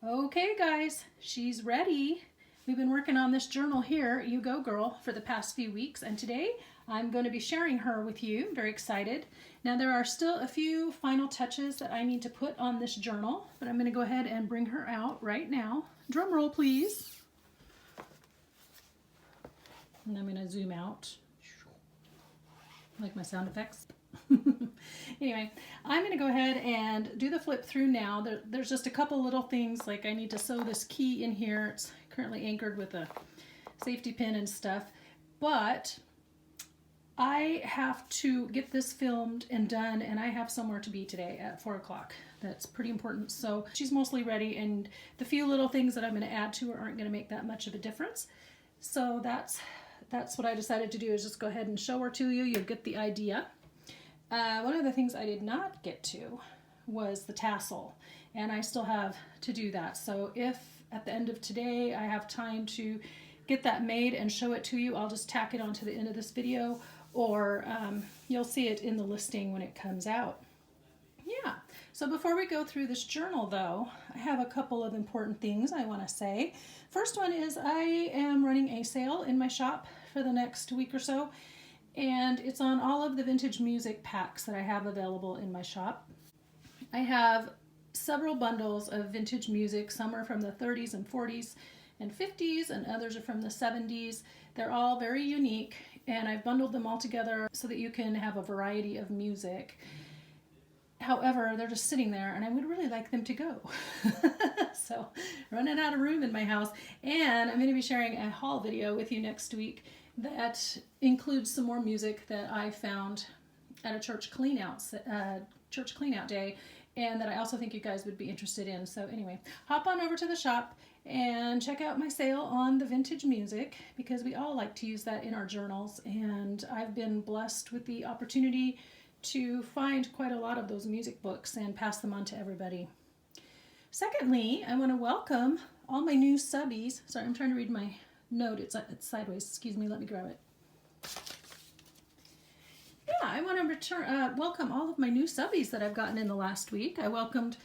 Okay guys, she's ready. We've been working on this journal here, You Go Girl, for the past few weeks, and today I'm going to be sharing her with you. I'm very excited. Now there are still a few final touches that I need to put on this journal, but I'm going to go ahead and bring her out right now. Drum roll please. And I'm going to zoom out. Like my sound effects. Anyway, I'm going to go ahead and do the flip through now. There's just a couple little things, like I need to sew this key in here. It's currently anchored with a safety pin and stuff, but I have to get this filmed and done, and I have somewhere to be today at 4 o'clock. That's pretty important. So she's mostly ready, and the few little things that I'm going to add to her aren't going to make that much of a difference. So that's what I decided to do, is just go ahead and show her to you. You'll get the idea. One of the things I did not get to was the tassel, and I still have to do that. So if at the end of today I have time to get that made and show it to you, I'll just tack it onto the end of this video, or you'll see it in the listing when it comes out. Yeah, so before we go through this journal though, I have a couple of important things I want to say. First one is I am running a sale in my shop for the next week or so, and it's on all of the vintage music packs that I have available in my shop. I have several bundles of vintage music. Some are from the 30s and 40s and 50s, and others are from the 70s. They're all very unique, and I've bundled them all together so that you can have a variety of music. However, they're just sitting there, and I would really like them to go. So, running out of room in my house, and I'm going to be sharing a haul video with you next week that includes some more music that I found at a church cleanout day, and that I also think you guys would be interested in. So anyway, hop on over to the shop and check out my sale on the vintage music, because we all like to use that in our journals, and I've been blessed with the opportunity to find quite a lot of those music books and pass them on to everybody. Secondly, I want to welcome all my new subbies. Sorry, I'm trying to read my note. It's sideways. Excuse me. Let me grab it. Yeah, I want to welcome all of my new subbies that I've gotten in the last week. I welcomed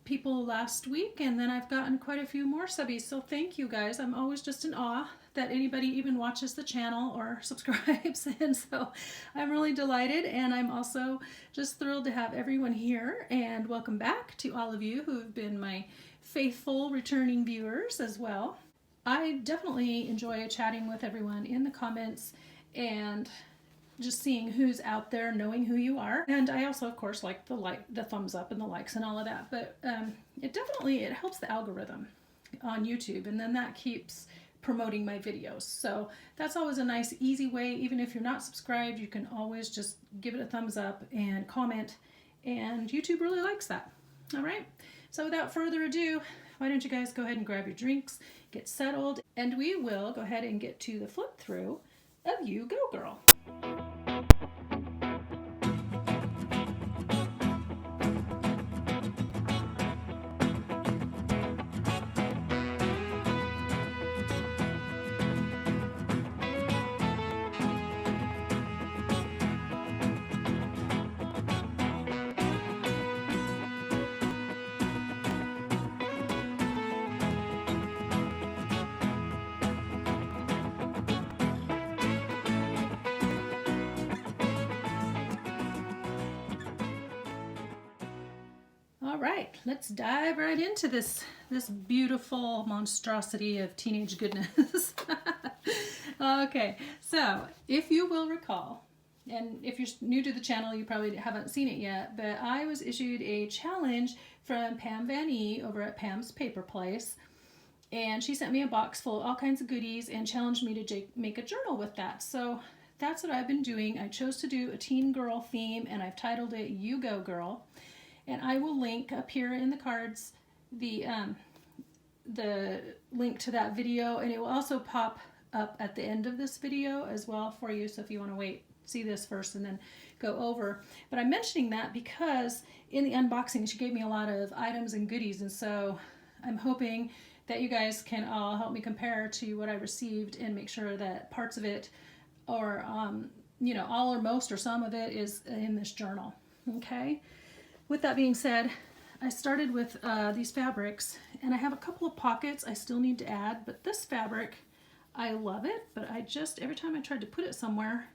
people last week, and then I've gotten quite a few more subbies. So thank you guys. I'm always just in awe that anybody even watches the channel or subscribes, and so I'm really delighted, and I'm also just thrilled to have everyone here. And welcome back to all of you who have been my faithful returning viewers as well. I definitely enjoy chatting with everyone in the comments and just seeing who's out there, knowing who you are. And I also, of course, like the thumbs up and the likes and all of that. But it helps the algorithm on YouTube, and then that keeps promoting my videos. So that's always a nice, easy way. Even if you're not subscribed, you can always just give it a thumbs up and comment, and YouTube really likes that. All right. So without further ado, why don't you guys go ahead and grab your drinks, get settled, and we will go ahead and get to the flip through of You Go Girl. All right, let's dive right into this beautiful monstrosity of teenage goodness. Okay, so if you will recall, and if you're new to the channel, you probably haven't seen it yet, but I was issued a challenge from Pam Van E over at Pam's Paper Place, and she sent me a box full of all kinds of goodies and challenged me to make a journal with that. So that's what I've been doing. I chose to do a teen girl theme, and I've titled it You Go Girl. And I will link up here in the cards the link to that video, and it will also pop up at the end of this video as well for you. So if you want to see this first and then go over. But I'm mentioning that because in the unboxing she gave me a lot of items and goodies, and so I'm hoping that you guys can all help me compare to what I received and make sure that parts of it, or all or most or some of it, is in this journal. Okay. With that being said, I started with these fabrics, And I have a couple of pockets I still need to add, but this fabric, I love it, but I just, every time I tried to put it somewhere,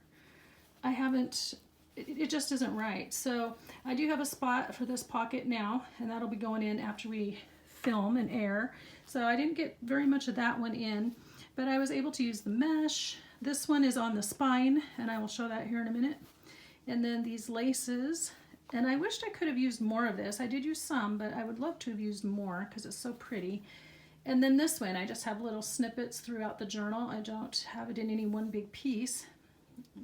I haven't, it just isn't right. So I do have a spot for this pocket now, and that'll be going in after we film and air. So I didn't get very much of that one in, but I was able to use the mesh. This one is on the spine, and I will show that here in a minute. And then these laces, and I wished I could have used more of this. I did use some, but I would love to have used more because it's so pretty. And then this one, I just have little snippets throughout the journal. I don't have it in any one big piece.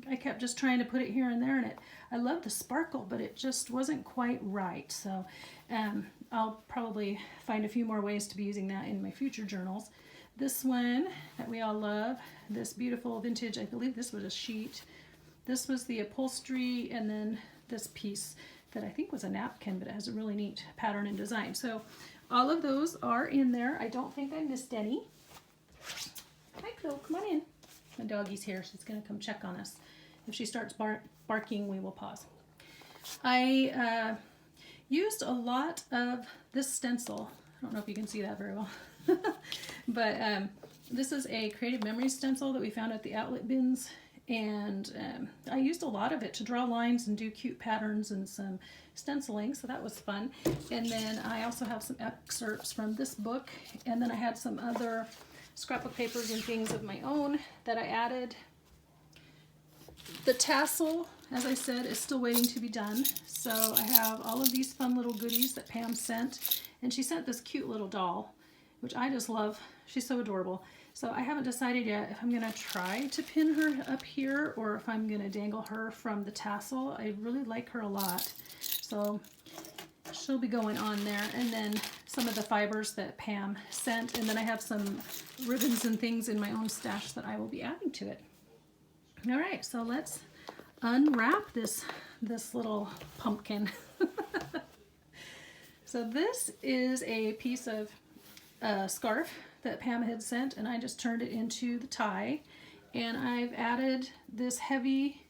I kept just trying to put it here and there, and I love the sparkle, but it just wasn't quite right. So I'll probably find a few more ways to be using that in my future journals. This one that we all love, this beautiful vintage, I believe this was a sheet. This was the upholstery, and then this piece that I think was a napkin, but it has a really neat pattern and design. So all of those are in there. I don't think I missed any. Hi, Chloe, come on in. My doggie's here. She's going to come check on us. If she starts barking, we will pause. I used a lot of this stencil. I don't know if you can see that very well. But this is a Creative Memories stencil that we found at the outlet bins. And I used a lot of it to draw lines and do cute patterns and some stenciling, so that was fun. And then I also have some excerpts from this book, and then I had some other scrapbook papers and things of my own that I added. The tassel, as I said, is still waiting to be done. So I have all of these fun little goodies that Pam sent, and she sent this cute little doll, which I just love. She's so adorable. So I haven't decided yet if I'm going to try to pin her up here or if I'm going to dangle her from the tassel. I really like her a lot. So she'll be going on there. And then some of the fibers that Pam sent. And then I have some ribbons and things in my own stash that I will be adding to it. All right, so let's unwrap this little pumpkin. So this is a piece of scarf that Pam had sent, and I just turned it into the tie, and I've added this heavy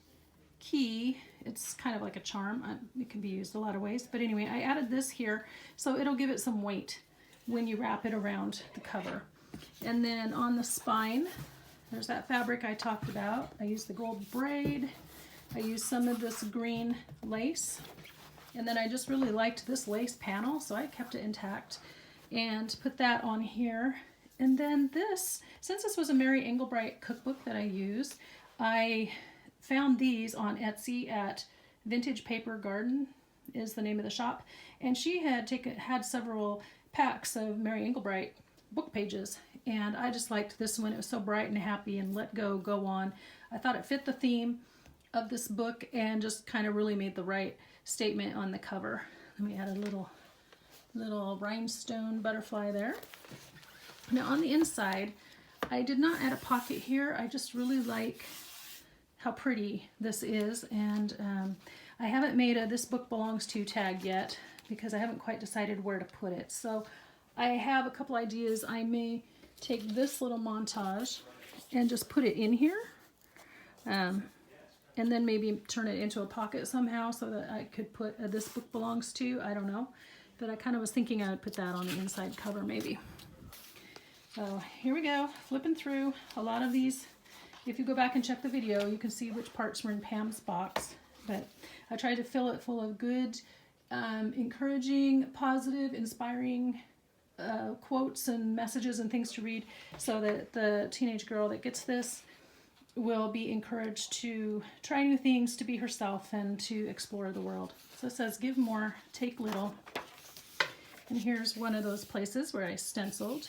key. It's kind of like a charm. It can be used a lot of ways, but anyway, I added this here so it'll give it some weight when you wrap it around the cover. And then on the spine, there's that fabric I talked about. I used the gold braid. I used some of this green lace, and then I just really liked this lace panel, so I kept it intact and put that on here. And then this, since this was a Mary Engelbreit cookbook that I used, I found these on Etsy at Vintage Paper Garden is the name of the shop, and she had had several packs of Mary Engelbreit book pages, and I just liked this one. It was so bright and happy and let go, go on. I thought it fit the theme of this book and just kind of really made the right statement on the cover. Let me add a little rhinestone butterfly there. Now on the inside, I did not add a pocket here. I just really like how pretty this is, and I haven't made a "This Book Belongs To" tag yet because I haven't quite decided where to put it. So I have a couple ideas. I may take this little montage and just put it in here, and then maybe turn it into a pocket somehow so that I could put a "This Book Belongs To." I don't know, but I kind of was thinking I would put that on the inside cover maybe. So here we go, flipping through a lot of these. If you go back and check the video, you can see which parts were in Pam's box. But I tried to fill it full of good, encouraging, positive, inspiring quotes and messages and things to read, so that the teenage girl that gets this will be encouraged to try new things, to be herself, and to explore the world. So it says, give more, take little. And here's one of those places where I stenciled.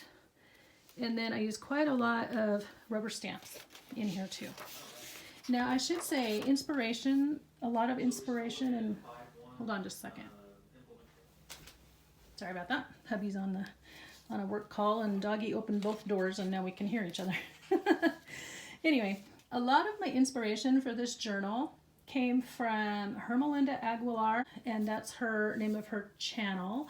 And then I use quite a lot of rubber stamps in here too. Now I should say inspiration, a lot of inspiration, and hold on just a second. Sorry about that. Hubby's on a work call, and doggy opened both doors, and now we can hear each other. Anyway, a lot of my inspiration for this journal came from Hermalinda Aguilar, and that's her name of her channel.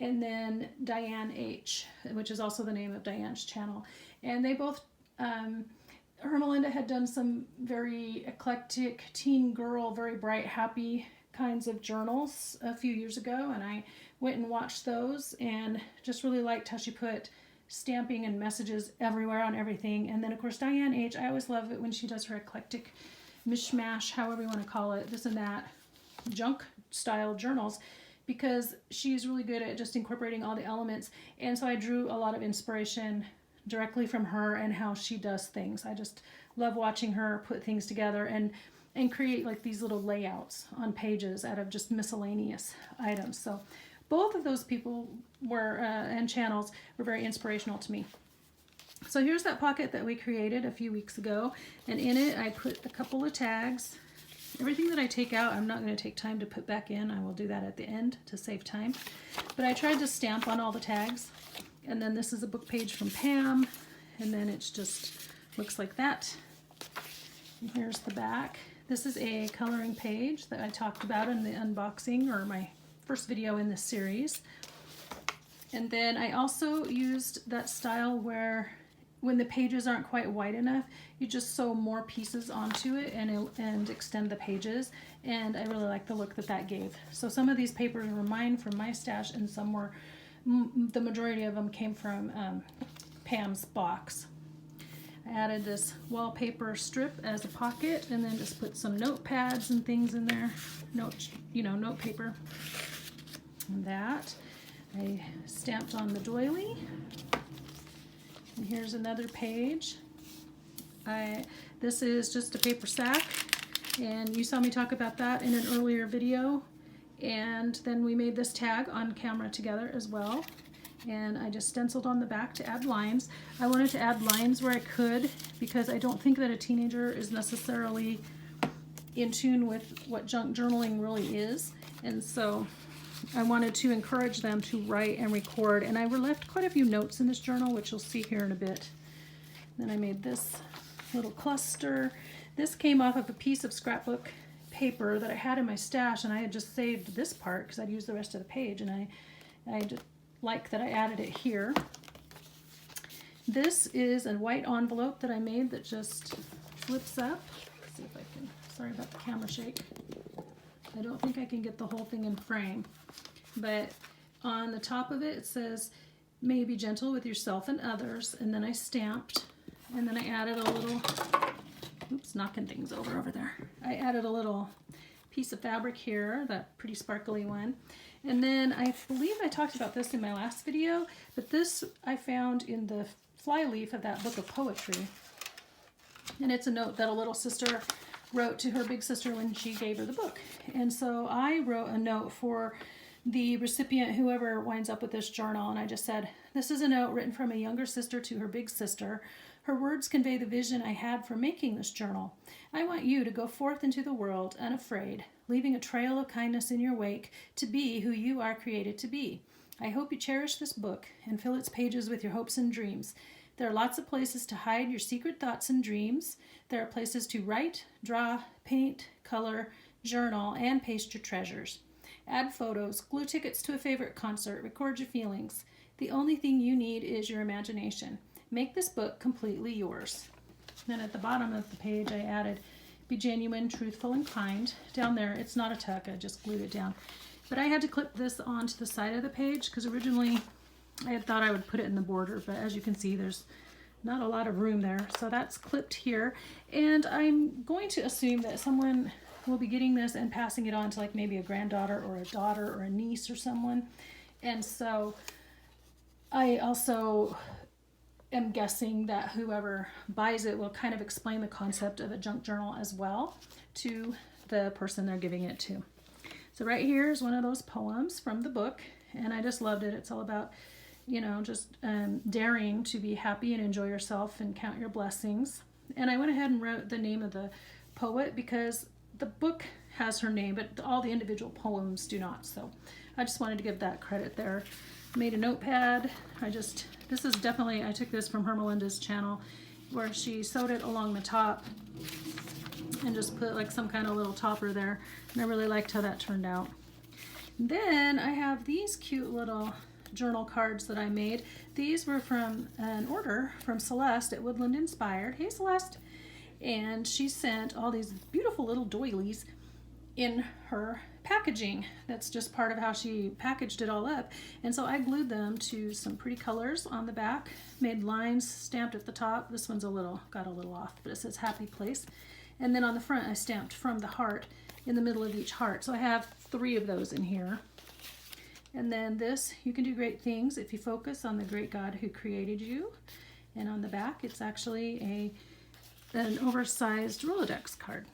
And then Diane H, which is also the name of Diane's channel. And they both, Hermalinda had done some very eclectic teen girl, very bright, happy kinds of journals a few years ago, and I went and watched those and just really liked how she put stamping and messages everywhere on everything. And then of course Diane H, I always love it when she does her eclectic Mish-Mash, however you want to call it, this and that, junk style journals, because she's really good at just incorporating all the elements. And so I drew a lot of inspiration directly from her and how she does things. I just love watching her put things together and create like these little layouts on pages out of just miscellaneous items. So both of those people were and channels were very inspirational to me. So here's that pocket that we created a few weeks ago, and in it I put a couple of tags. Everything that I take out, I'm not going to take time to put back in. I will do that at the end to save time. But I tried to stamp on all the tags. And then this is a book page from Pam, and then it's just looks like that. And here's the back. This is a coloring page that I talked about in the unboxing, or my first video in this series. And then I also used that style where when the pages aren't quite wide enough, you just sew more pieces onto it and extend the pages. And I really like the look that that gave. So some of these papers were mine from my stash, and some were, the majority of them came from Pam's box. I added this wallpaper strip as a pocket, and then just put some notepads and things in there, note paper. And that I stamped on the doily. And here's another page. This is just a paper sack, and you saw me talk about that in an earlier video. And then we made this tag on camera together as well. And I just stenciled on the back to add lines. I wanted to add lines where I could, because I don't think that a teenager is necessarily in tune with what junk journaling really is. And so I wanted to encourage them to write and record. And I left quite a few notes in this journal, which you'll see here in a bit. Then I made this little cluster. This came off of a piece of scrapbook paper that I had in my stash, and I had just saved this part because I'd use the rest of the page, and I just like that I added it here. This is a white envelope that I made that just flips up. Let's see if I can, sorry about the camera shake. I don't think I can get the whole thing in frame, but on the top of it, it says, "May you be gentle with yourself and others," and then I stamped, and then I added a little, oops, knocking things over there. I added a little piece of fabric here, that pretty sparkly one. And then I believe I talked about this in my last video, but this I found in the fly leaf of that book of poetry. And it's a note that a little sister wrote to her big sister when she gave her the book. And so I wrote a note for the recipient, whoever winds up with this journal, and I just said, "This is a note written from a younger sister to her big sister. Her words convey the vision I had for making this journal. I want you to go forth into the world unafraid, leaving a trail of kindness in your wake, to be who you are created to be. I hope you cherish this book and fill its pages with your hopes and dreams. There are lots of places to hide your secret thoughts and dreams. There are places to write, draw, paint, color, journal, and paste your treasures. Add photos, glue tickets to a favorite concert, record your feelings. The only thing you need is your imagination. Make this book completely yours." Then at the bottom of the page, I added, "Be genuine, truthful, and kind." Down there, it's not a tuck, I just glued it down. But I had to clip this onto the side of the page because originally I had thought I would put it in the border, but as you can see, there's not a lot of room there. So that's clipped here. And I'm going to assume that someone will be getting this and passing it on to like maybe a granddaughter or a daughter or a niece or someone. And so I also am guessing that whoever buys it will kind of explain the concept of a junk journal as well to the person they're giving it to. So right here is one of those poems from the book, and I just loved it. It's all about, you know, just daring to be happy and enjoy yourself and count your blessings. And I went ahead and wrote the name of the poet because the book has her name, but all the individual poems do not. So I just wanted to give that credit there. Made a notepad. This is definitely, I took this from Hermalinda's channel, where she sewed it along the top and just put like some kind of little topper there. And I really liked how that turned out. Then I have these cute little journal cards that I made. These were from an order from Celeste at Woodland Inspired. Hey Celeste! And she sent all these beautiful little doilies in her packaging. That's just part of how she packaged it all up. And so I glued them to some pretty colors on the back, made lines stamped at the top. This one's got a little off, but it says happy place. And then on the front I stamped from the heart in the middle of each heart. So I have 3 of those in here. And then this, you can do great things if you focus on the great God who created you. And on the back, it's actually an oversized Rolodex card.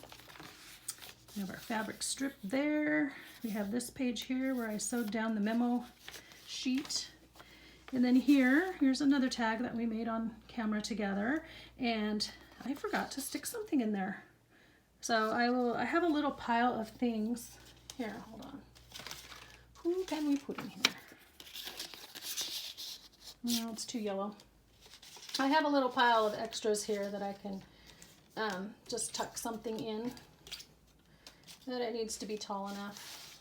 We have our fabric strip there. We have this page here where I sewed down the memo sheet. And then here's another tag that we made on camera together. And I forgot to stick something in there. So I have a little pile of things. Here, hold on. Who can we put in here? No, it's too yellow. I have a little pile of extras here that I can just tuck something in. That it needs to be tall enough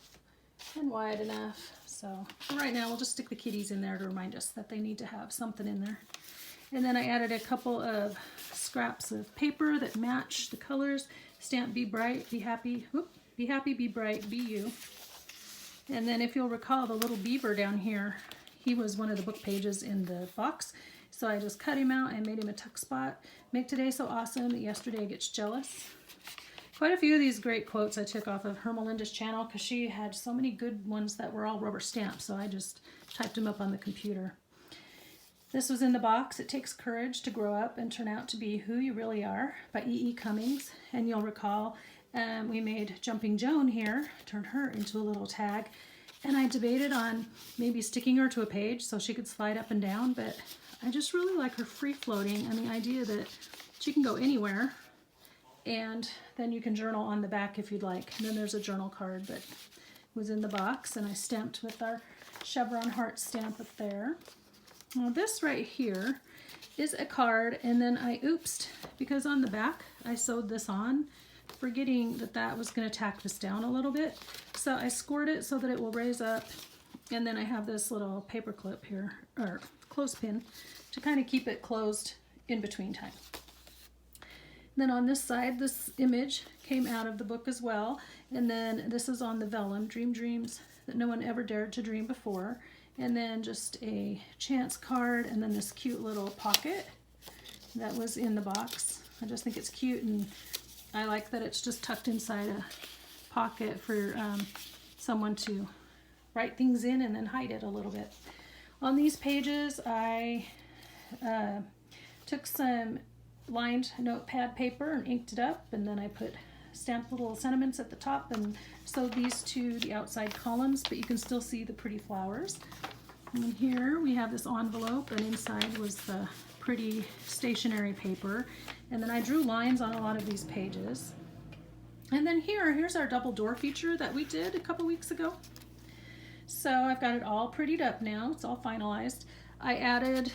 and wide enough. So right now we'll just stick the kitties in there to remind us that they need to have something in there. And then I added a couple of scraps of paper that match the colors. Stamp Be Bright, Be Happy, Be Happy, Be Bright, Be You. And then if you'll recall the little beaver down here, he was one of the book pages in the box. So I just cut him out and made him a tuck spot. Make today so awesome that yesterday gets jealous. Quite a few of these great quotes I took off of Hermalinda's channel because she had so many good ones that were all rubber stamped. So I just typed them up on the computer. This was in the box. It Takes Courage to Grow Up and Turn Out to Be Who You Really Are by E.E. Cummings. And you'll recall we made Jumping Joan here, turned her into a little tag. And I debated on maybe sticking her to a page so she could slide up and down, but I just really like her free floating and the idea that she can go anywhere. And then you can journal on the back if you'd like. And then there's a journal card that was in the box and I stamped with our chevron heart stamp up there. Now this right here is a card, and then I oopsed because on the back I sewed this on, forgetting that that was going to tack this down a little bit. So I scored it so that it will raise up, and then I have this little paper clip here, or clothespin, to kind of keep it closed in between time. Then on this side, this image came out of the book as well, and then this is on the vellum, Dream Dreams That No One Ever Dared to Dream Before, and then just a chance card, and then this cute little pocket that was in the box. I just think it's cute, and I like that it's just tucked inside a pocket for someone to write things in and then hide it a little bit. On these pages, I took some lined notepad paper and inked it up, and then I stamped little sentiments at the top and sewed these to the outside columns, but you can still see the pretty flowers. And here we have this envelope, and inside was the pretty stationery paper, and then I drew lines on a lot of these pages. And then here's our double door feature that we did a couple weeks ago. So I've got it all prettied up now. It's all finalized. I added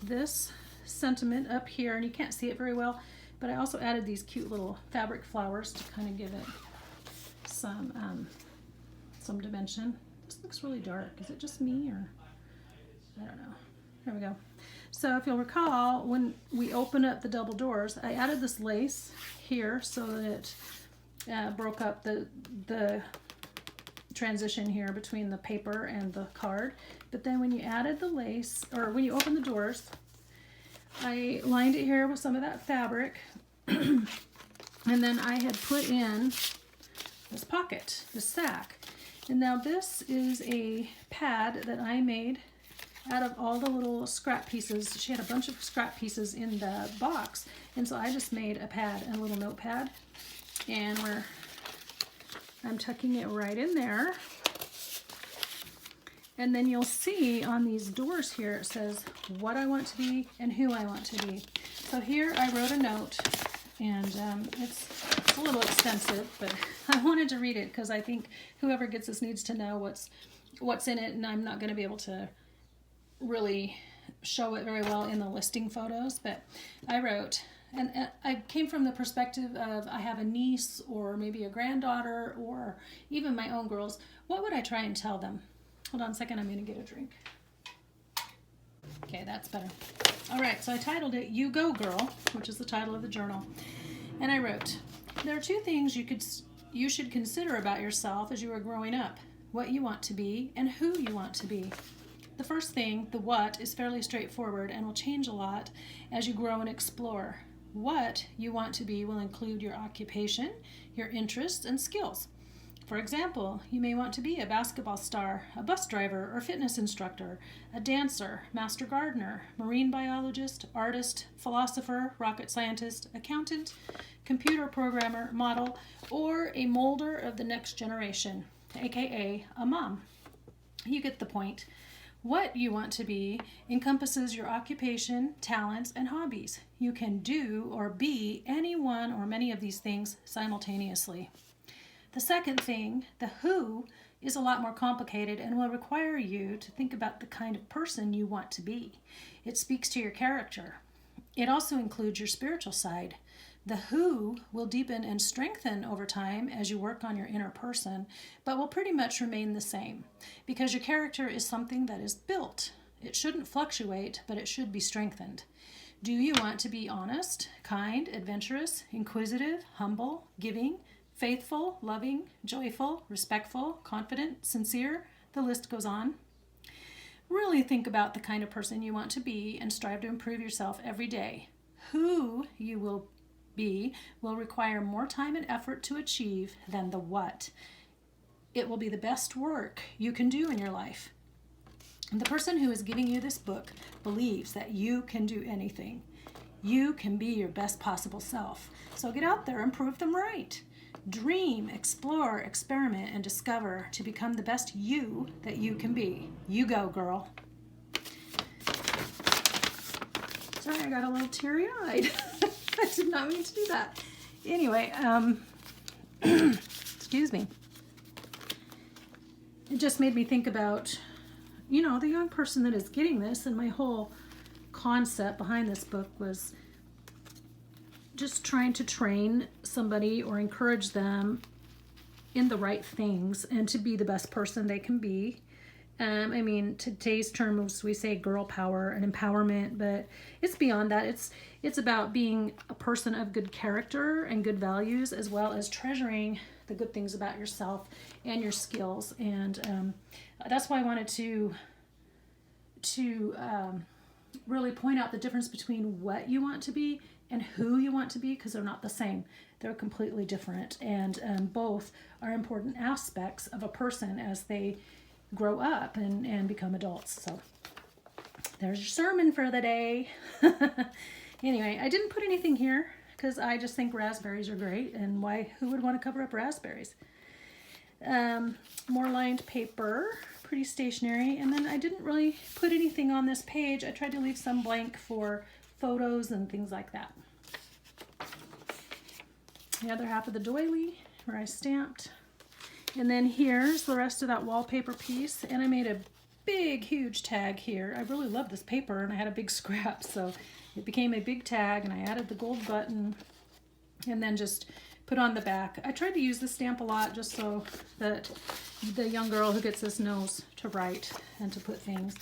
this sentiment up here, and you can't see it very well, but I also added these cute little fabric flowers to kind of give it some dimension. This looks really dark. Is it just me, or I don't know. There we go. So if you'll recall, when we open up the double doors, I added this lace here so that it broke up the transition here between the paper and the card. But then when you added the lace, or when you open the doors, I lined it here with some of that fabric, and then I had put in this pocket, this sack. And now this is a pad that I made out of all the little scrap pieces. She had a bunch of scrap pieces in the box, and so I just made a pad, a little notepad, and I'm tucking it right in there. And then you'll see on these doors here, it says what I want to be and who I want to be. So here I wrote a note, and it's a little extensive, but I wanted to read it because I think whoever gets this needs to know what's in it, and I'm not going to be able to really show it very well in the listing photos. But I wrote, and I came from the perspective of I have a niece or maybe a granddaughter or even my own girls. What would I try and tell them? Hold on a second, I'm going to get a drink. Okay, that's better. All right, so I titled it You Go Girl, which is the title of the journal. And I wrote, there are two things you could you should consider about yourself as you are growing up, what you want to be and who you want to be. The first thing, the what, is fairly straightforward and will change a lot as you grow and explore. What you want to be will include your occupation, your interests, and skills. For example, you may want to be a basketball star, a bus driver or fitness instructor, a dancer, master gardener, marine biologist, artist, philosopher, rocket scientist, accountant, computer programmer, model, or a molder of the next generation, aka a mom. You get the point. What you want to be encompasses your occupation, talents, and hobbies. You can do or be any one or many of these things simultaneously. The second thing, the who, is a lot more complicated and will require you to think about the kind of person you want to be. It speaks to your character. It also includes your spiritual side. The who will deepen and strengthen over time as you work on your inner person, but will pretty much remain the same because your character is something that is built. It shouldn't fluctuate, but it should be strengthened. Do you want to be honest, kind, adventurous, inquisitive, humble, giving, faithful, loving, joyful, respectful, confident, sincere? The list goes on. Really think about the kind of person you want to be and strive to improve yourself every day. Who you will be will require more time and effort to achieve than the what. It will be the best work you can do in your life. And the person who is giving you this book believes that you can do anything. You can be your best possible self. So get out there and prove them right. Dream, explore, experiment, and discover to become the best you that you can be. You go, girl. Sorry, I got a little teary-eyed. I did not mean to do that. Anyway, excuse me. It just made me think about, the young person that is getting this, and my whole concept behind this book was just trying to train somebody or encourage them in the right things and to be the best person they can be. Today's terms, we say girl power and empowerment, but it's beyond that. It's about being a person of good character and good values, as well as treasuring the good things about yourself and your skills. And that's why I wanted to really point out the difference between what you want to be and who you want to be, because they're not the same. They're completely different, and both are important aspects of a person as they grow up and become adults. So there's your sermon for the day. Anyway, I didn't put anything here because I just think raspberries are great, and who would want to cover up raspberries? More lined paper, pretty stationery, and then I didn't really put anything on this page. I tried to leave some blank for photos and things like that. The other half of the doily where I stamped. And then here's the rest of that wallpaper piece, and I made a big, huge tag here. I really love this paper, and I had a big scrap, so it became a big tag, and I added the gold button, and then just put on the back. I tried to use the stamp a lot just so that the young girl who gets this knows to write and to put things.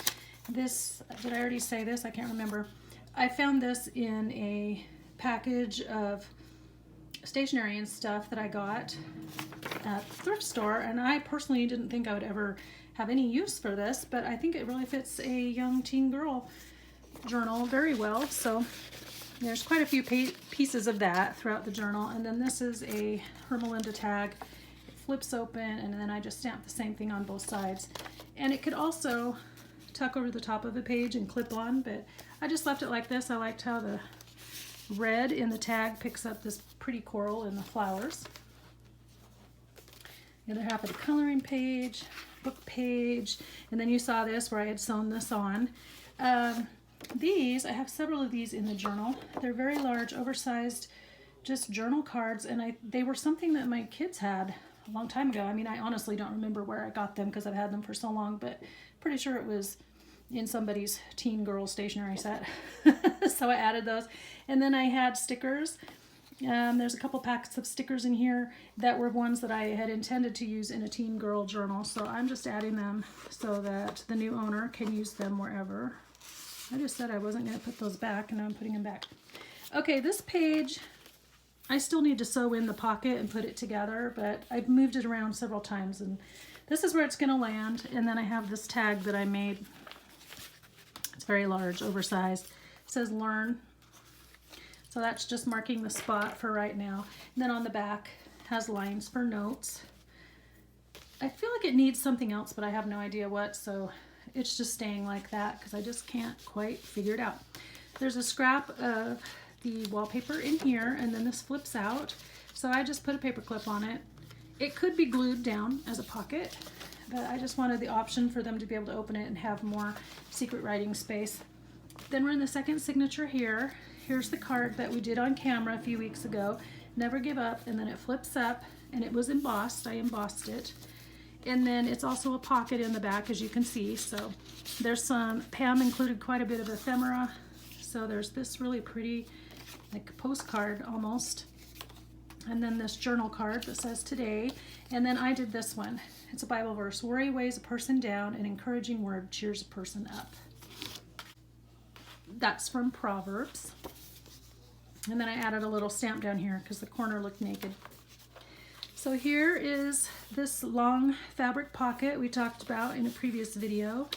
This, did I already say this? I can't remember. I found this in a package of stationery and stuff that I got at the thrift store, and I personally didn't think I would ever have any use for this, but I think it really fits a young teen girl journal very well. So there's quite a few pieces of that throughout the journal, and then this is a Hermalinda tag. It flips open, and then I just stamped the same thing on both sides, and it could also tuck over the top of a page and clip on, but I just left it like this. I liked how the red in the tag picks up this pretty coral in the flowers. The other half of the coloring page, book page, and then you saw this where I had sewn this on. These, I have several of these in the journal. They're very large, oversized, just journal cards, and they were something that my kids had a long time ago. I honestly don't remember where I got them because I've had them for so long, but pretty sure it was in somebody's teen girl stationery set. So I added those. And then I had stickers. There's a couple packets of stickers in here that were ones that I had intended to use in a teen girl journal. So I'm just adding them so that the new owner can use them wherever. I just said I wasn't going to put those back, and now I'm putting them back. Okay, this page I still need to sew in the pocket and put it together, but I've moved it around several times, and this is where it's gonna land. And then I have this tag that I made. It's very large, oversized. It says learn. So that's just marking the spot for right now. And then on the back has lines for notes. I feel like it needs something else, but I have no idea what, so it's just staying like that because I just can't quite figure it out. There's a scrap of the wallpaper in here, and then this flips out. So I just put a paper clip on it. It could be glued down as a pocket, but I just wanted the option for them to be able to open it and have more secret writing space. Then we're in the second signature here. Here's the card that we did on camera a few weeks ago. Never give up, and then it flips up, and it was embossed. I embossed it. And then it's also a pocket in the back, as you can see. So there's some, Pam included quite a bit of ephemera. So there's this really pretty, like postcard almost. And then this journal card that says today. And then I did this one. It's a Bible verse. Worry weighs a person down, an encouraging word cheers a person up. That's from Proverbs. And then I added a little stamp down here because the corner looked naked. So here is this long fabric pocket we talked about in a previous video.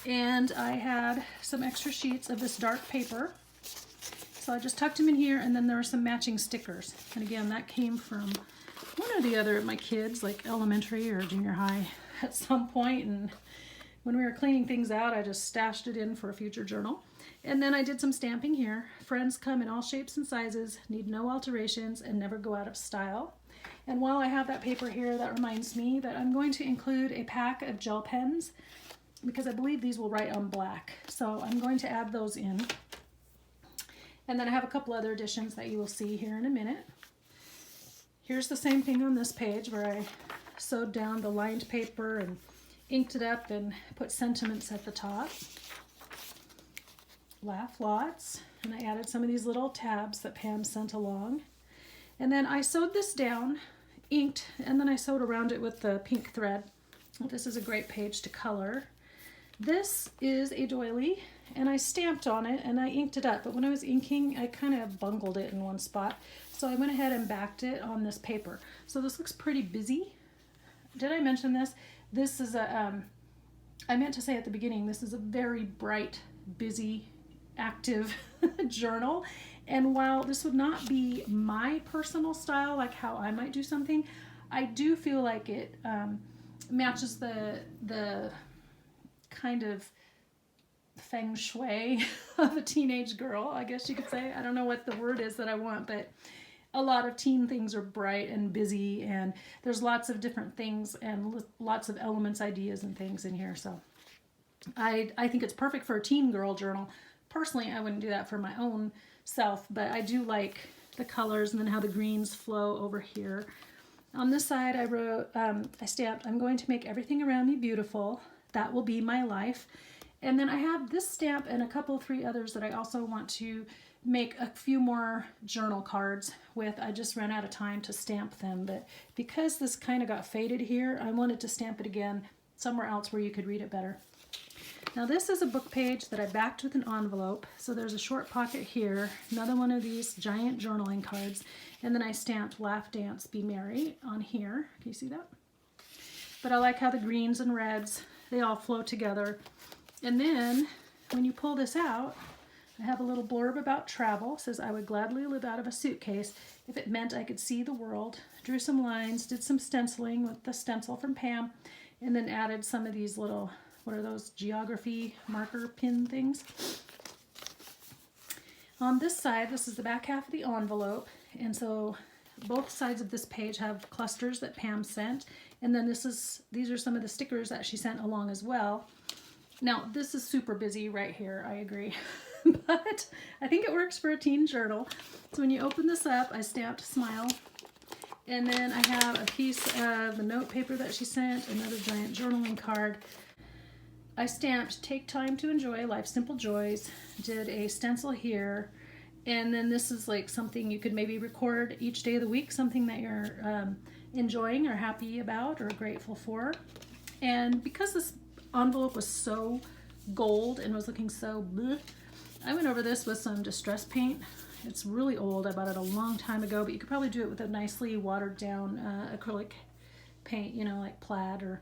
And I had some extra sheets of this dark paper. So I just tucked them in here, and then there were some matching stickers. And again, that came from one or the other of my kids, like elementary or junior high at some point. And when we were cleaning things out, I just stashed it in for a future journal. And then I did some stamping here. Friends come in all shapes and sizes, need no alterations, and never go out of style. And while I have that paper here, that reminds me that I'm going to include a pack of gel pens because I believe these will write on black. So I'm going to add those in. And then I have a couple other additions that you will see here in a minute. Here's the same thing on this page where I sewed down the lined paper and inked it up and put sentiments at the top. Laugh lots. And I added some of these little tabs that Pam sent along. And then I sewed this down, inked, and then I sewed around it with the pink thread. This is a great page to color. This is a doily, and I stamped on it and I inked it up. But when I was inking, I kind of bungled it in one spot. So I went ahead and backed it on this paper. So this looks pretty busy. Did I mention this? This is a, I meant to say at the beginning, this is a very bright, busy, active journal. And while this would not be my personal style, like how I might do something, I do feel like it matches the kind of feng shui of a teenage girl, I guess you could say. I don't know what the word is that I want, but a lot of teen things are bright and busy, and there's lots of different things and lots of elements, ideas, and things in here. So I think it's perfect for a teen girl journal. Personally, I wouldn't do that for my own self, but I do like the colors and then how the greens flow over here. On this side, I wrote, I stamped, I'm going to make everything around me beautiful. That will be my life. And then I have this stamp and a couple, 3 others that I also want to make a few more journal cards with. I just ran out of time to stamp them, but because this kind of got faded here, I wanted to stamp it again somewhere else where you could read it better. Now this is a book page that I backed with an envelope. So there's a short pocket here, another one of these giant journaling cards, and then I stamped Laugh, Dance, Be Merry on here. Can you see that? But I like how the greens and reds, they all flow together. And then when you pull this out, I have a little blurb about travel. It says, I would gladly live out of a suitcase if it meant I could see the world. Drew some lines, did some stenciling with the stencil from Pam, and then added some of these little, what are those, geography marker pin things. On this side, this is the back half of the envelope, and so both sides of this page have clusters that Pam sent, and then these are some of the stickers that she sent along as well. Now, this is super busy right here, I agree, but I think it works for a teen journal. So when you open this up, I stamped Smile, and then I have a piece of the note paper that she sent, another giant journaling card. I stamped Take Time to Enjoy Life's Simple Joys, did a stencil here, and then this is like something you could maybe record each day of the week, something that you're enjoying or happy about or grateful for. And because this envelope was so gold and was looking so bleh, I went over this with some distress paint It's really old. I bought it a long time ago, but you could probably do it with a nicely watered down acrylic paint, you know, like Plaid or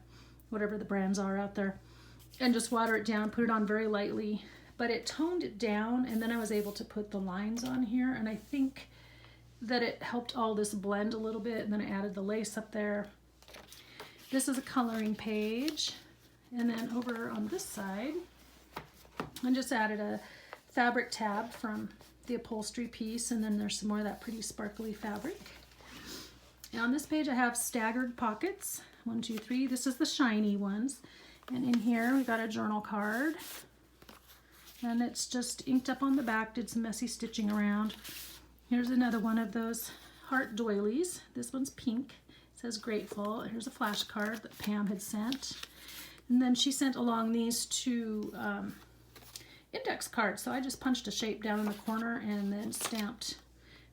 whatever the brands are out there. And just water it down, put it on very lightly. But it toned it down, and then I was able to put the lines on here, and I think that it helped all this blend a little bit, and then I added the lace up there. This is a coloring page, and then over on this side, I just added a fabric tab from the upholstery piece, and then there's some more of that pretty sparkly fabric. And on this page I have staggered pockets, 1, 2, 3. This is the shiny ones, and in here we got a journal card. And it's just inked up on the back, did some messy stitching around. Here's another one of those heart doilies. This one's pink. It says grateful. Here's a flashcard that Pam had sent. And then she sent along these two index cards. So I just punched a shape down in the corner and then stamped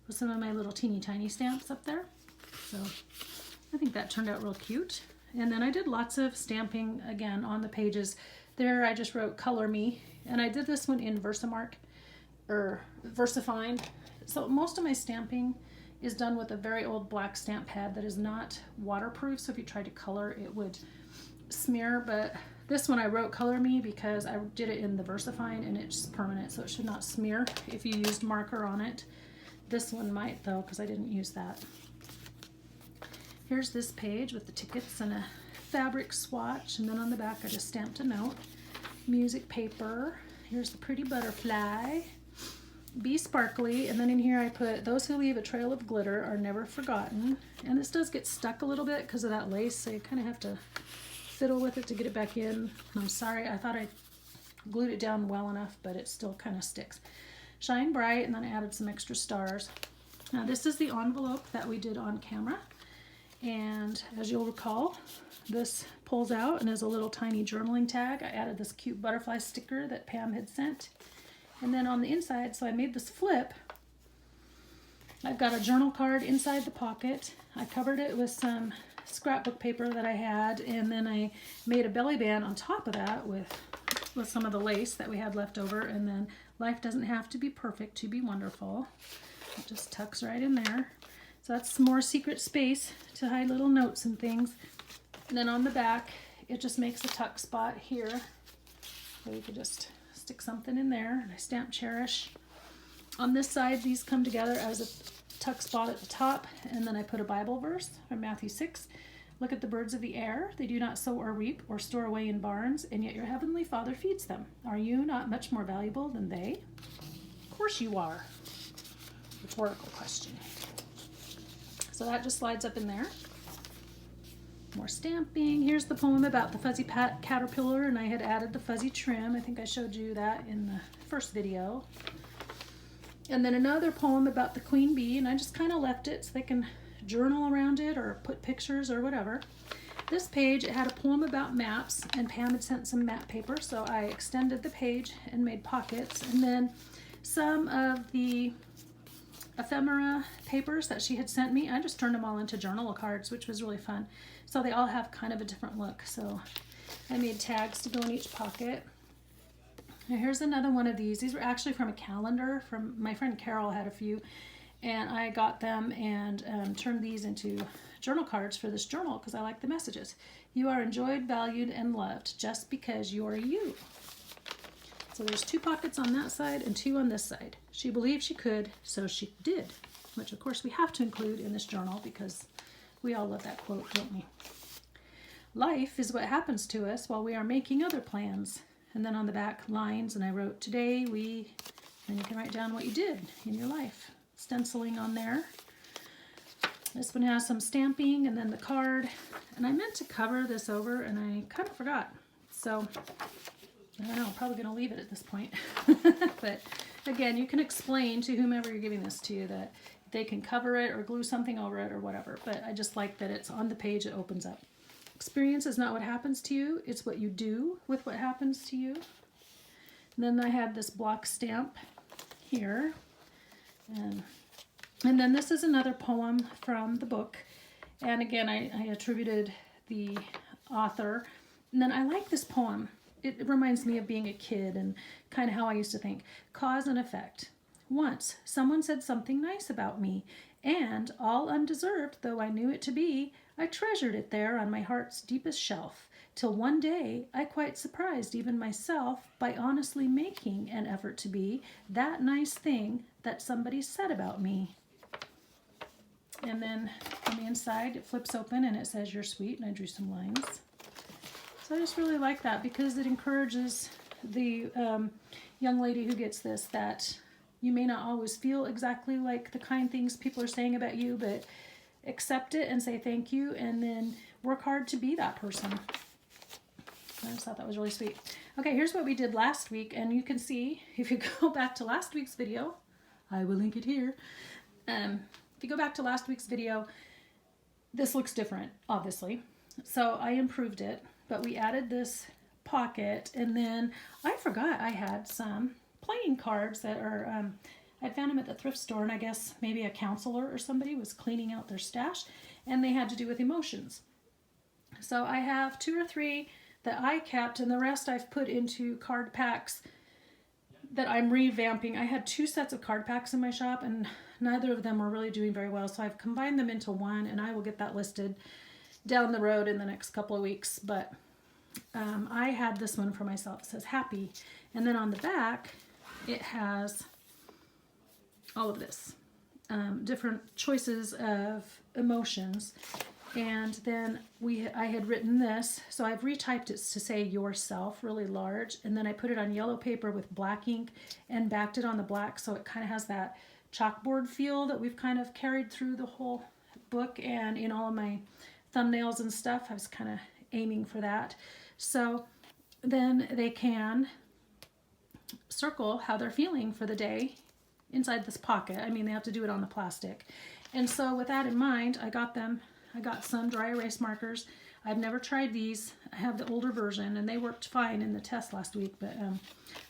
with some of my little teeny tiny stamps up there. So I think that turned out real cute. And then I did lots of stamping again on the pages. There I just wrote color me. And I did this one in Versamark, or VersaFine. So most of my stamping is done with a very old black stamp pad that is not waterproof. So if you tried to color, it would smear. But this one I wrote color me because I did it in the VersaFine and it's permanent. So it should not smear if you used marker on it. This one might though, because I didn't use that. Here's this page with the tickets and a fabric swatch. And then on the back I just stamped a note. Music paper. Here's the pretty butterfly. Be sparkly. And then in here I put, those who leave a trail of glitter are never forgotten. And this does get stuck a little bit because of that lace, so you kind of have to fiddle with it to get it back in. And I'm sorry, I thought I glued it down well enough, but it still kind of sticks. Shine bright, and then I added some extra stars. Now this is the envelope that we did on camera. And as you'll recall, this pulls out and is a little tiny journaling tag. I added this cute butterfly sticker that Pam had sent. And then on the inside, so I made this flip. I've got a journal card inside the pocket. I covered it with some scrapbook paper that I had, and then I made a belly band on top of that with some of the lace that we had left over. And then life doesn't have to be perfect to be wonderful. It just tucks right in there. So that's some more secret space to hide little notes and things. And then on the back, it just makes a tuck spot here. So you could just stick something in there. And I stamped Cherish. On this side, these come together as a tuck spot at the top. And then I put a Bible verse from Matthew 6. Look at the birds of the air. They do not sow or reap or store away in barns, and yet your heavenly Father feeds them. Are you not much more valuable than they? Of course you are. Rhetorical question. So that just slides up in there. More stamping. Here's the poem about the fuzzy caterpillar, and I had added the fuzzy trim. I think I showed you that in the first video. And then another poem about the queen bee, and I just kind of left it so they can journal around it or put pictures or whatever. This page, it had a poem about maps, and Pam had sent some map paper, so I extended the page and made pockets. And then some of the ephemera papers that she had sent me, I just turned them all into journal cards, which was really fun. So they all have kind of a different look. So I made tags to go in each pocket. Now here's another one of these. These were actually from a calendar from my friend Carol had a few, and I got them and turned these into journal cards for this journal because I like the messages. You are enjoyed, valued, and loved just because you're you. So there's 2 pockets on that side and 2 on this side. She believed she could, so she did, which of course we have to include in this journal because we all love that quote, don't we? Life is what happens to us while we are making other plans. And then on the back, lines, and I wrote, today we, and you can write down what you did in your life. Stenciling on there. This one has some stamping and then the card. And I meant to cover this over and I kind of forgot. So, I don't know, I'm probably going to leave it at this point. But again, you can explain to whomever you're giving this to that they can cover it or glue something over it or whatever. But I just like that it's on the page, it opens up. Experience is not what happens to you, it's what you do with what happens to you. And then I had this block stamp here. And then this is another poem from the book. And again, I attributed the author. And then I like this poem. It reminds me of being a kid and kind of how I used to think. Cause and effect. Once someone said something nice about me, and, all undeserved though I knew it to be, I treasured it there on my heart's deepest shelf, till one day I quite surprised even myself by honestly making an effort to be that nice thing that somebody said about me. And then on the inside it flips open and it says, "You're sweet," and I drew some lines. So I just really like that because it encourages the young lady who gets this that you may not always feel exactly like the kind things people are saying about you, but accept it and say thank you, and then work hard to be that person. I just thought that was really sweet. Okay, here's what we did last week, and you can see if you go back to last week's video, I will link it here. If you go back to last week's video, this looks different, obviously. So I improved it, but we added this pocket, and then I forgot I had some playing cards that are, I found them at the thrift store, and I guess maybe a counselor or somebody was cleaning out their stash, and they had to do with emotions. So I have 2 or 3 that I kept, and the rest I've put into card packs that I'm revamping. I had 2 sets of card packs in my shop, and neither of them were really doing very well, so I've combined them into one, and I will get that listed down the road in the next couple of weeks. But I had this one for myself. It says happy, and then on the back it has all of this, different choices of emotions. And then I had written this, so I've retyped it to say yourself really large, and then I put it on yellow paper with black ink and backed it on the black, so it kind of has that chalkboard feel that we've kind of carried through the whole book, and in all of my thumbnails and stuff I was kind of aiming for that. So then they can circle how they're feeling for the day inside this pocket. I mean, they have to do it on the plastic. And so with that in mind, I got some dry erase markers. I've never tried these. I have the older version, and they worked fine in the test last week, but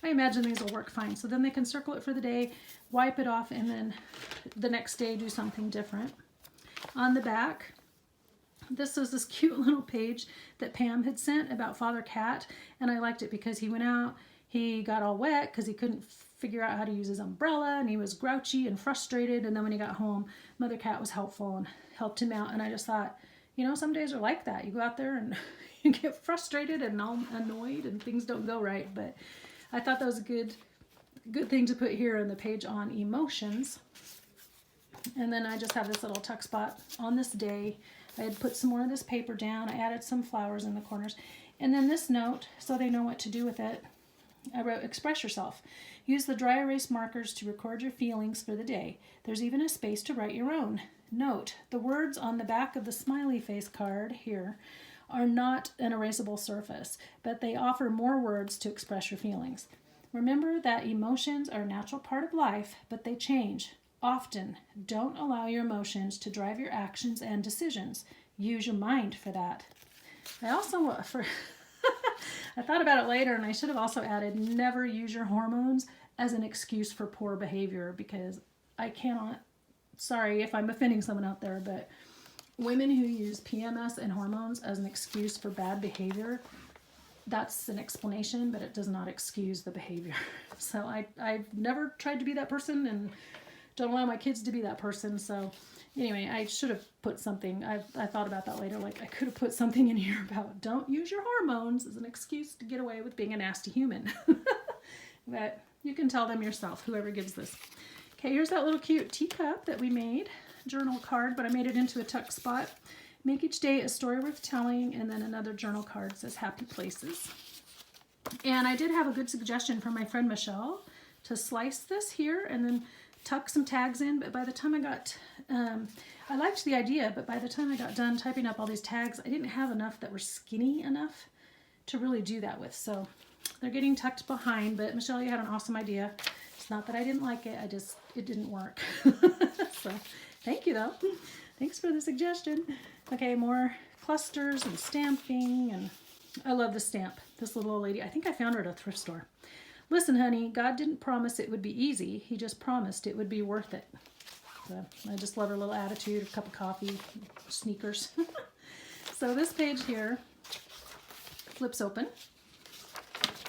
I imagine these will work fine. So then they can circle it for the day, wipe it off, and then the next day do something different. On the back, this is this cute little page that Pam had sent about Father Cat, and I liked it because he went out, he got all wet because he couldn't figure out how to use his umbrella, and he was grouchy and frustrated, and then when he got home, Mother Cat was helpful and helped him out. And I just thought, you know, some days are like that. You go out there and you get frustrated and all annoyed and things don't go right, but I thought that was a good thing to put here on the page on emotions. And then I just have this little tuck spot on this day. I had put some more of this paper down. I added some flowers in the corners. And then this note, so they know what to do with it, I wrote, express yourself. Use the dry erase markers to record your feelings for the day. There's even a space to write your own. Note, the words on the back of the smiley face card here are not an erasable surface, but they offer more words to express your feelings. Remember that emotions are a natural part of life, but they change. Often, don't allow your emotions to drive your actions and decisions. Use your mind for that. I also, I thought about it later, and I should have also added, never use your hormones as an excuse for poor behavior, because I cannot, sorry if I'm offending someone out there, but women who use PMS and hormones as an excuse for bad behavior, that's an explanation, but it does not excuse the behavior. So I've never tried to be that person, and don't allow my kids to be that person. So anyway, I should have put something, I thought about that later, like I could have put something in here about don't use your hormones as an excuse to get away with being a nasty human. But you can tell them yourself, whoever gives this. Okay, here's that little cute teacup that we made, journal card, but I made it into a tuck spot. Make each day a story worth telling, and then another journal card says happy places. And I did have a good suggestion from my friend Michelle to slice this here and then tuck some tags in, but by the time I got, I liked the idea, but by the time I got done typing up all these tags, I didn't have enough that were skinny enough to really do that with. So they're getting tucked behind, but Michelle, you had an awesome idea. It's not that I didn't like it, it didn't work. So thank you though. Thanks for the suggestion. Okay, more clusters and stamping, and I love the stamp. This little old lady, I think I found her at a thrift store. Listen, honey, God didn't promise it would be easy. He just promised it would be worth it. So I just love her little attitude, a cup of coffee, sneakers. So this page here flips open.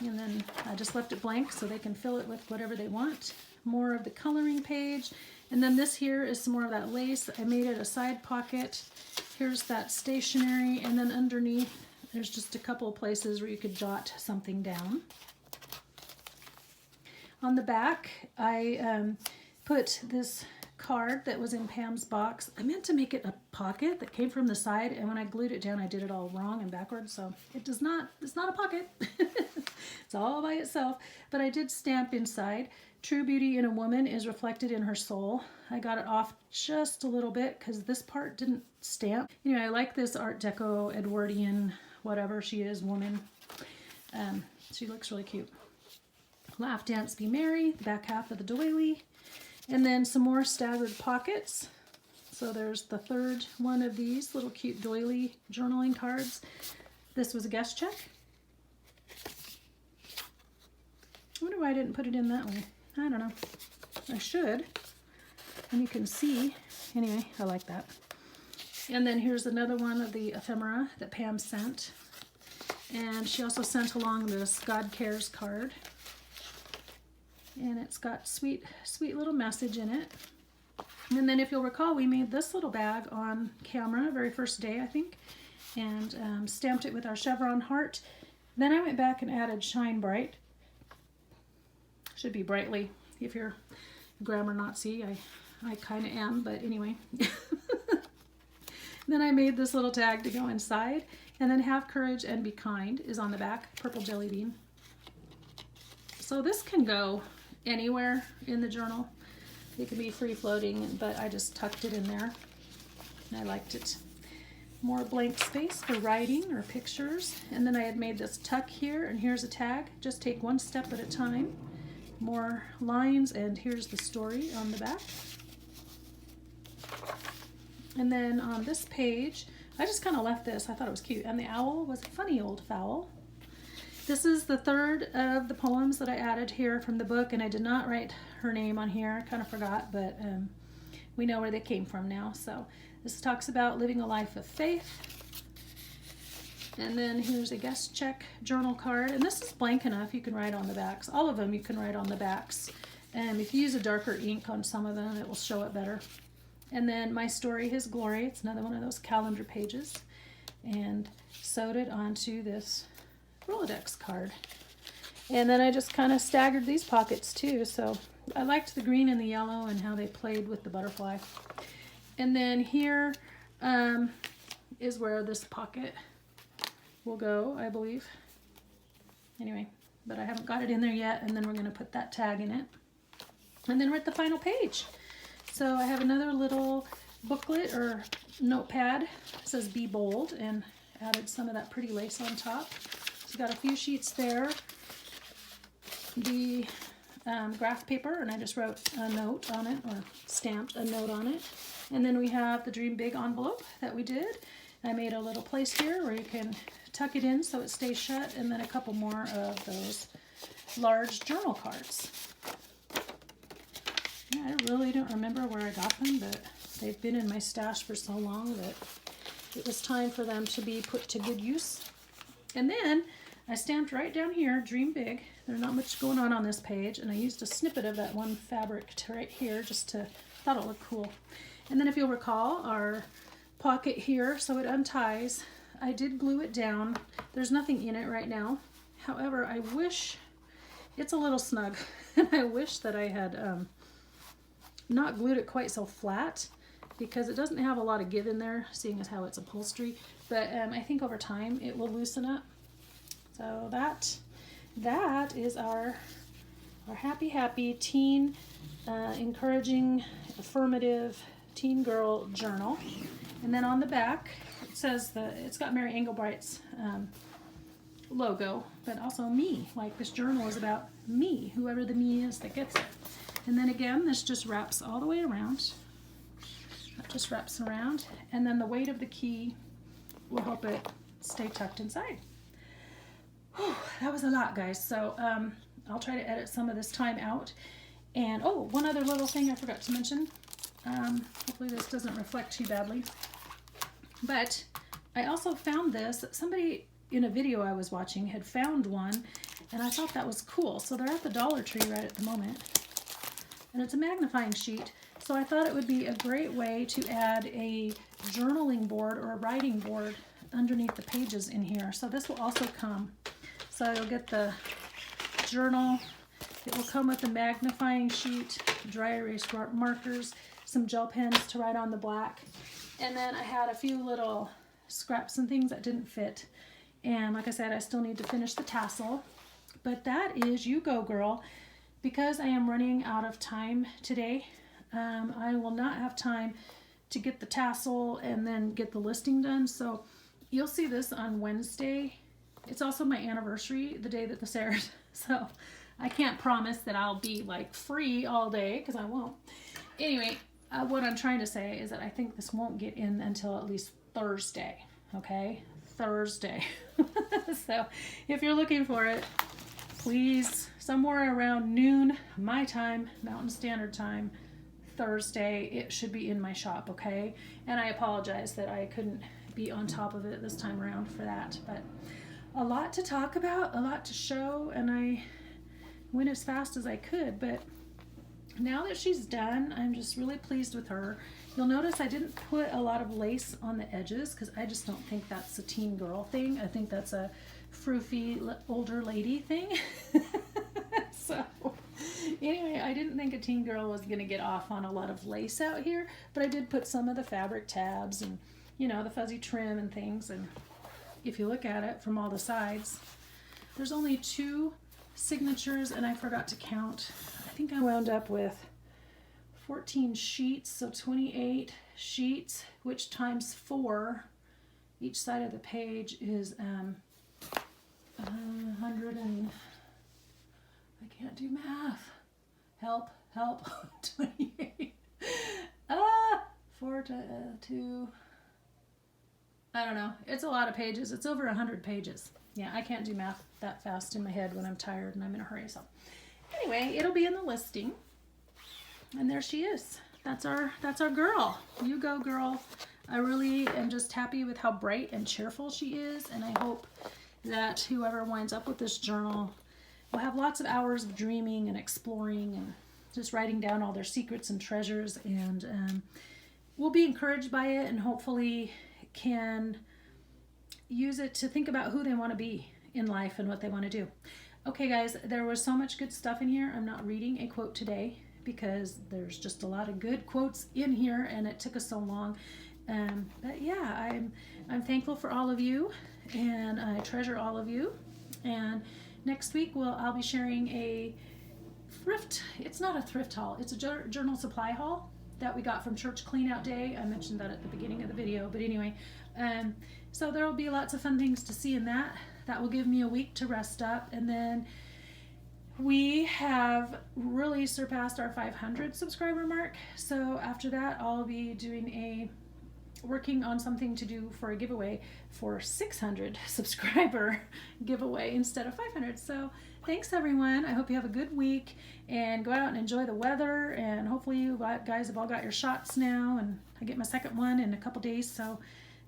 And then I just left it blank so they can fill it with whatever they want. more of the coloring page. And then this here is some more of that lace. I made it a side pocket. Here's that stationery, and then underneath there's just a couple of places where you could jot something down. On the back, I put this card that was in Pam's box. I meant to make it a pocket that came from the side, and when I glued it down, I did it all wrong and backwards, so it's not a pocket. It's all by itself, but I did stamp inside. True beauty in a woman is reflected in her soul. I got it off just a little bit because this part didn't stamp. Anyway, I like this Art Deco Edwardian, whatever she is, woman. She looks really cute. Laugh, dance, be merry, the back half of the doily. And then some more staggered pockets. So there's the third one of these little cute doily journaling cards. This was a guest check. I wonder why I didn't put it in that way. I don't know. I should. And you can see. Anyway, I like that. And then here's another one of the ephemera that Pam sent. And she also sent along this God Cares card. And it's got sweet little message in it. And then if you'll recall, we made this little bag on camera, very first day, I think, and stamped it with our chevron heart. Then I went back and added Shine Bright. Should be brightly if you're a grammar Nazi. I kind of am, but anyway. Then I made this little tag to go inside. And then Have Courage and Be Kind is on the back, purple jelly bean. So this can go anywhere in the journal. It can be free floating, but I just tucked it in there. I liked it. More blank space for writing or pictures. And then I had made this tuck here, and here's a tag. Just take one step at a time. More lines, and here's the story on the back. And then on this page, I just kind of left this. I thought it was cute. And the owl was a funny old fowl. This is the third of the poems that I added here from the book, and I did not write her name on here. I kind of forgot, but we know where they came from now. So this talks about living a life of faith. And then here's a guest check journal card, and this is blank enough you can write on the backs. All of them you can write on the backs. And if you use a darker ink on some of them, it will show it better. And then My Story, His Glory. It's another one of those calendar pages. And sewed it onto this Rolodex card. And then I just kind of staggered these pockets too. So I liked the green and the yellow and how they played with the butterfly. And then here is where this pocket will go, I believe. Anyway, but I haven't got it in there yet. And then we're going to put that tag in it. And then we're at the final page. So I have another little booklet or notepad. It says Be Bold, and added some of that pretty lace on top. So got a few sheets there. The graph paper, and I just wrote a note on it, or stamped a note on it. And then we have the Dream Big envelope that we did. I made a little place here where you can tuck it in so it stays shut, and then a couple more of those large journal cards. Yeah, I really don't remember where I got them, but they've been in my stash for so long that it was time for them to be put to good use. And then I stamped right down here, Dream Big. There's not much going on this page, and I used a snippet of that one fabric right here just to, thought it looked cool. And then if you'll recall, our pocket here, so it unties. I did glue it down. There's nothing in it right now. However, I wish, it's a little snug, and I wish that I had not glued it quite so flat, because it doesn't have a lot of give in there, seeing as how it's upholstery. But I think over time it will loosen up. So that is our happy teen, encouraging, affirmative teen girl journal. And then on the back it says it's got Mary Englebright's logo, but also me. Like, this journal is about me, whoever the me is that gets it. And then again, this just wraps all the way around. That just wraps around, and then the weight of the key will help it stay tucked inside. Whew, that was a lot, guys. So I'll try to edit some of this time out. And oh, one other little thing I forgot to mention. Hopefully this doesn't reflect too badly. But I also found this. Somebody in a video I was watching had found one, and I thought that was cool. So they're at the Dollar Tree right at the moment. and it's a magnifying sheet. So I thought it would be a great way to add a journaling board or a writing board underneath the pages in here. So this will also come. So you'll get the journal. It will come with a magnifying sheet, dry erase markers, some gel pens to write on the black. And then I had a few little scraps and things that didn't fit. And like I said, I still need to finish the tassel. But that is You Go Girl. Because I am running out of time today, I will not have time to get the tassel and then get the listing done. So you'll see this on Wednesday. It's also my anniversary, the day that this airs. So I can't promise that I'll be like free all day, because I won't. Anyway, what I'm trying to say is that I think this won't get in until at least Thursday. Okay? Thursday. So if you're looking for it, please, somewhere around noon, my time, Mountain Standard Time, Thursday, it should be in my shop, okay? And I apologize that I couldn't be on top of it this time around for that, but a lot to talk about, a lot to show, and I went as fast as I could, but now that she's done, I'm just really pleased with her. You'll notice I didn't put a lot of lace on the edges because I just don't think that's a teen girl thing. I think that's a froofy older lady thing. So anyway, I didn't think a teen girl was going to get off on a lot of lace out here, but I did put some of the fabric tabs and, you know, the fuzzy trim and things. And if you look at it from all the sides, there's only 2 signatures, and I forgot to count. I think I wound up with 14 sheets, so 28 sheets, which times 4 each side of the page is 100 and I can't do math. Help. 28. 4 to 2. I don't know. It's a lot of pages. It's over 100 pages. Yeah, I can't do math that fast in my head when I'm tired and I'm in a hurry. So anyway, it'll be in the listing. And there she is. That's our girl. You Go Girl. I really am just happy with how bright and cheerful she is, and I hope that whoever winds up with this journal will have lots of hours of dreaming and exploring and just writing down all their secrets and treasures, and will be encouraged by it and hopefully can use it to think about who they want to be in life and what they want to do. Okay guys, there was so much good stuff in here. I'm not reading a quote today because there's just a lot of good quotes in here and it took us so long. But yeah, I'm thankful for all of you, and I treasure all of you. And next week I'll be sharing a thrift. It's not a thrift haul. It's a journal supply haul that we got from Church Cleanout Day. I mentioned that at the beginning of the video, but anyway, so there will be lots of fun things to see in that. That will give me a week to rest up, and then we have really surpassed our 500 subscriber mark. So after that, I'll be working on something to do for a giveaway for 600 subscriber giveaway instead of 500. So thanks everyone. I hope you have a good week and go out and enjoy the weather, and hopefully you guys have all got your shots now, and I get my second one in a couple days, so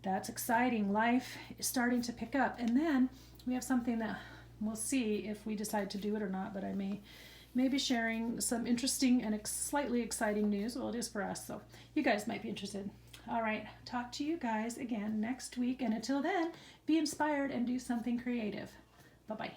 that's exciting. Life is starting to pick up, and then we have something that we'll see if we decide to do it or not, but I may be sharing some interesting and slightly exciting news. Well, it is for us, so you guys might be interested. All right, talk to you guys again next week, and until then, be inspired and do something creative. Bye-bye.